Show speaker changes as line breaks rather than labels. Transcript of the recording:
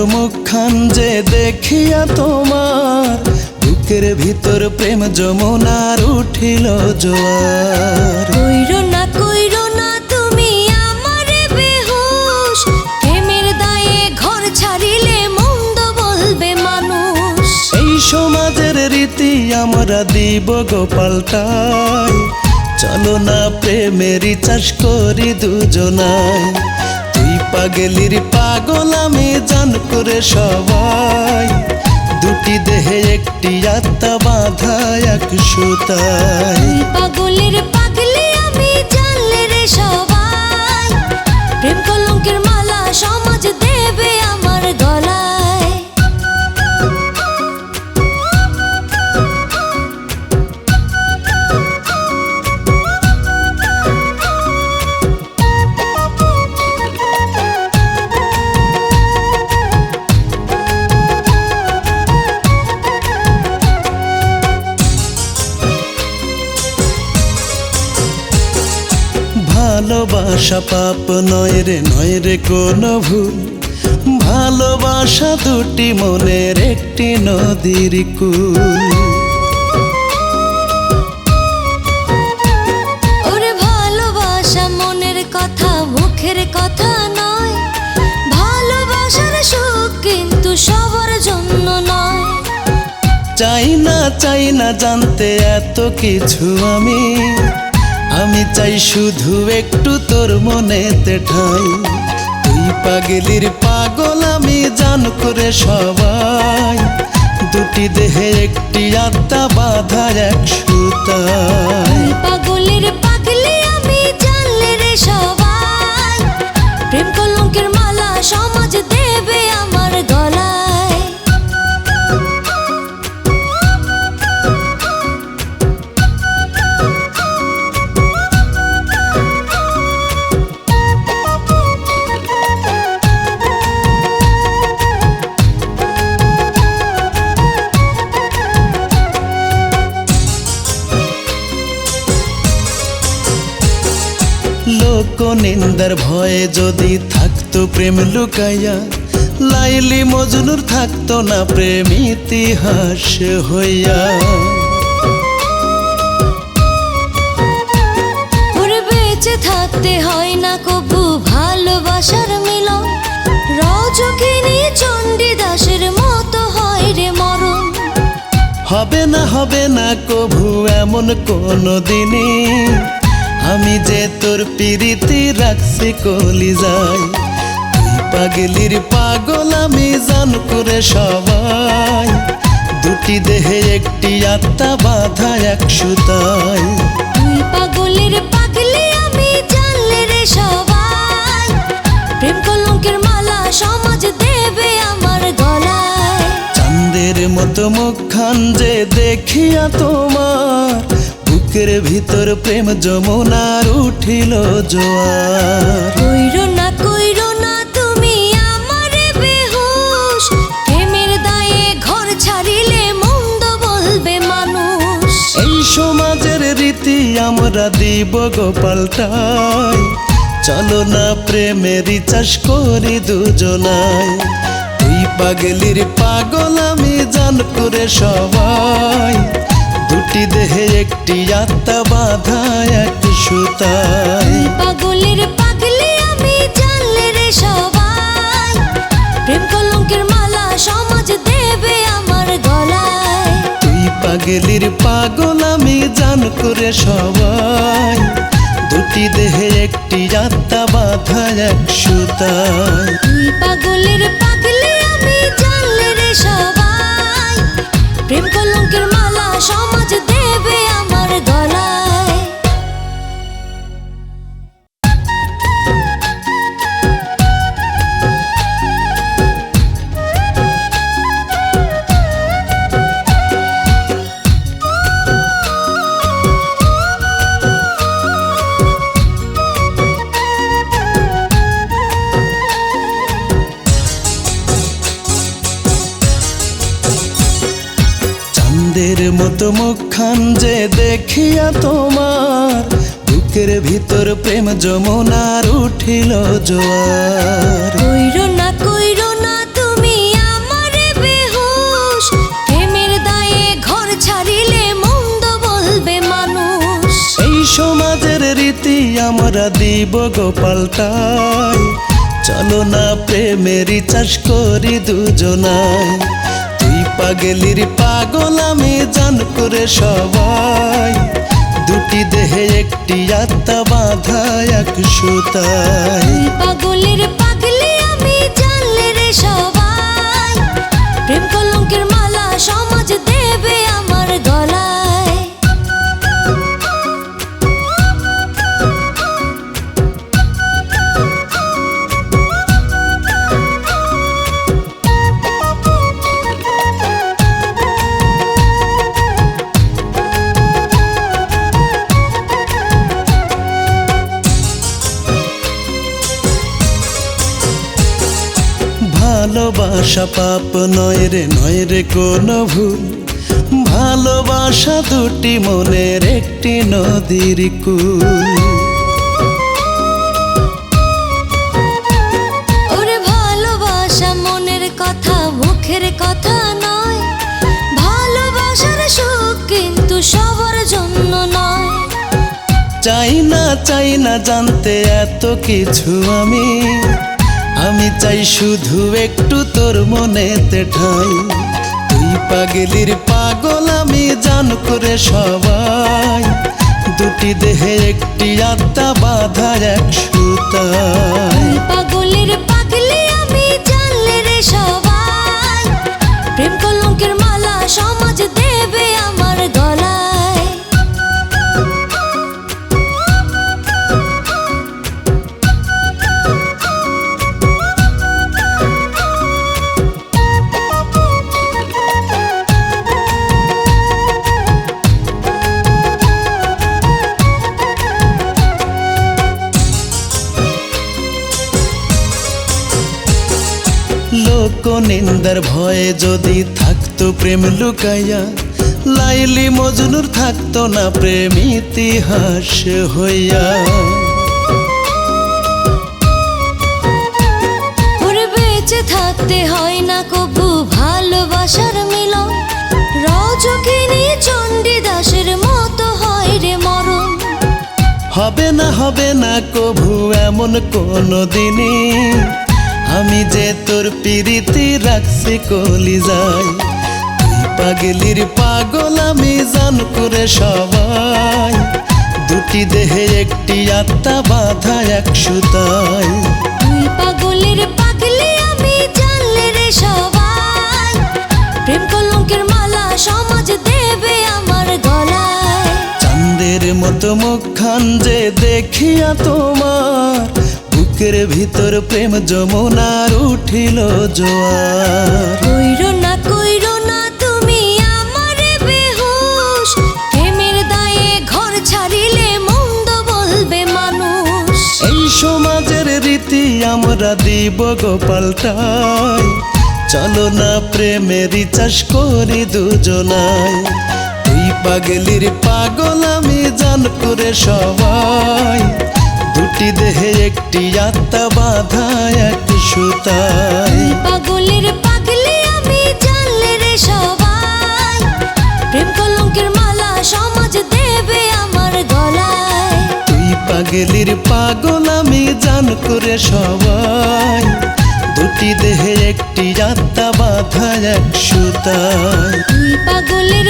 মতো মুখখান যে দেখিয়া তোমার বুকের ভিতর প্রেম যমুনার উঠিল জোয়ার।
কইরো না তুমি আমারে বেহুশ, প্রেমের দায়ে ঘর ছাড়িলে মন্দ বলবে মানুষ।
এই সমাজের রীতি আমরা দিব গো পাল্টাই, চলো না প্রেমেরই চাষ করি দুজনাই। তুই পাগলির পাগল আমি জান করে সবাই, দুটি দেহে একটি আত্মা বাঁধা এক সুতায়।
তুই পাগলের পাগলি আমি জানলে রে সবাই, প্রেম কলঙ্কের মালা সমাজ দেবে আমার গলায়।
ভালোবাসা পাপ নয় রে কোনো ভুল, ভালোবাসা দুটি মনের একটি নদীর কুল।
ওরে ভালোবাসা মনের কথা মুখের কথা নয়, ভালোবাসার সুখ কিন্তু সবার জন্য নয়।
চাই না জানতে এত কিছু আমি চাই শুধু একটু তোর মনেতে ঠাই। তুই পাগলির পাগল আমি জান করে সবাই, দুটি দেহে একটি আত্মা বাঁধা এক সুতায়।
তুই পাগলের পাগলি আমি জানলে রে সবাই, প্রেম কলঙ্কের মালা সমাজ দেবে আমার গলায়।
লোক নিন্দার ভয়ে যদি থাকতো প্রেম লুকাইয়া, লাইলি মজনুর থাকতো না প্রেম ইতিহাস হইয়া।
ওরে বেঁচে থাকতে হয় না কবু ভালোবাসার মিলন, রজকিনী চণ্ডীদাসের মতো হয় রে মরণ।
হবে না কভু এমন কোনো দিনই, আমি যে তোর পিরিতি রাখছি কলিজায়। তুই পাগলির পাগল আমি জান করে সবাই, দুটি দেহে একটি আত্মা বাঁধা এক সুতায়।
তুই পাগলের পাগলি আমি জানলে রে সবাই, প্রেম কলঙ্কের মালা সমাজ দেবে আমার গলায়।
চাঁদের মতো মুখখান যে দেখিয়া তোমার বুকের ভিতর প্রেম যমুনার উঠিল জোয়ার।
কইরো না তুমি আমারে বেহুশ, প্রেমের দায়ে ঘর ছাড়িলে মন্দ বলবে মানুষ।
এই সমাজের রীতি আমরা দিব গো পাল্টাই, চলো না প্রেমেরই চাষ করি দুজনাই। তুই পাগলির পাগল আমি জান করে সবাই, দুটি দেহে একটি আত্মা বাঁধা এক সুতায়।
তুই পাগলের পাগলি আমি জানলে রে সবাই, প্রেম কলঙ্কের মালা সমাজ দেবে আমার গলায়।
তুই পাগলির পাগল আমি জান করে সবাই, দুটি দেহে একটি আত্মা বাঁধা এক সুতায়।
তুই পাগলের পাগলি আমি জানলে রে সবাই, প্রেম কলঙ্কের মালা সমাজ দেবে আমার গলায়।
চাঁদের মতো মুখখান যে দেখিয়া তোমার বুকের ভিতর প্রেম যমুনার উঠিল জোয়ার।
কইরো না তুমি
আমরা দিব গো পাল্টাই। চলো না প্রেমের চাষ করি দুজনায়, তুই পাগলির পাগল আমি জান করে সবাই, দুটি দেহে একটি আত্মা বাঁধা এক সুতায়।
তুই পাগলের পাগলি আমি জানলে রে সবাই, প্রেম কলঙ্কের মালা সমাজ দেবে আমার গলায়।
ভালোবাসা পাপ নয় রে কোনো ভুল, ভালোবাসা দুটি মনের একটি নদীর কুল।
ওরে ভালোবাসা মনের কথা মুখের কথা নয়, ভালোবাসার সুখ কিন্তু সবার জন্য নয়।
চাই না জানতে এত কিছু আমি চাই শুধু একটু তোর মনেতে ঠাই। তুই পাগলির পাগল আমি জান করে সবাই, দুটি দেহে একটি আত্মা বাঁধা এক সুতায়।
তুই পাগলের পাগলি আমি জানলে রে সবাই, প্রেম কলঙ্কের মালা সমাজ দেবে আমার গলায়।
লোক নিন্দার ভয়ে যদি থাকতো প্রেম লুকাইয়া, লাইলি মজনুর থাকতো না প্রেম ইতিহাস হইয়া।
ওরে বেঁচে থাকতে হয় না কবু ভালোবাসার মিলন, রজকিনী চণ্ডীদাসের মতো হয় রে মরণ।
হবে না কভু এমন কোনো দিনই, আমি যে তোর পিরিতি রাখছি কলিজায়। তুই পাগলির পাগল আমি জান করে সবাই, দুটি দেহে একটি আত্মা বাঁধা এক সুতায়।
তুই পাগলের পাগলি আমি জানলে রে সবাই, প্রেম কলঙ্কের মালা সমাজ দেবে আমার গলায়।
চাঁদের মতো মুখখান যে দেখিয়া তোমার, বুকের ভিতর প্রেম যমুনার উঠিল জোয়ার।
কইরো না তুমি আমারে বেহুশ, প্রেমের দায়ে ঘর ছাড়িলে মন্দ বলবে মানুষ।
এই সমাজের রীতি আমরা দিব গো পাল্টাই, চলো না প্রেমের চাষ করি দুজনায়। তুই পাগলির পাগল আমি জান করে সবাই, দুটি দেহে একটি আত্মা বাঁধা এক সুতায়।
তুই পাগলের পাগলি আমি জানলে রে সবাই, প্রেম কলঙ্কের মালা সমাজ দেবে আমার গলায়।
তুই পাগলির পাগল আমি জান করে সবাই, দুটি দেহে একটি আত্মা বাঁধা এক সুতায়।
তুই পাগলের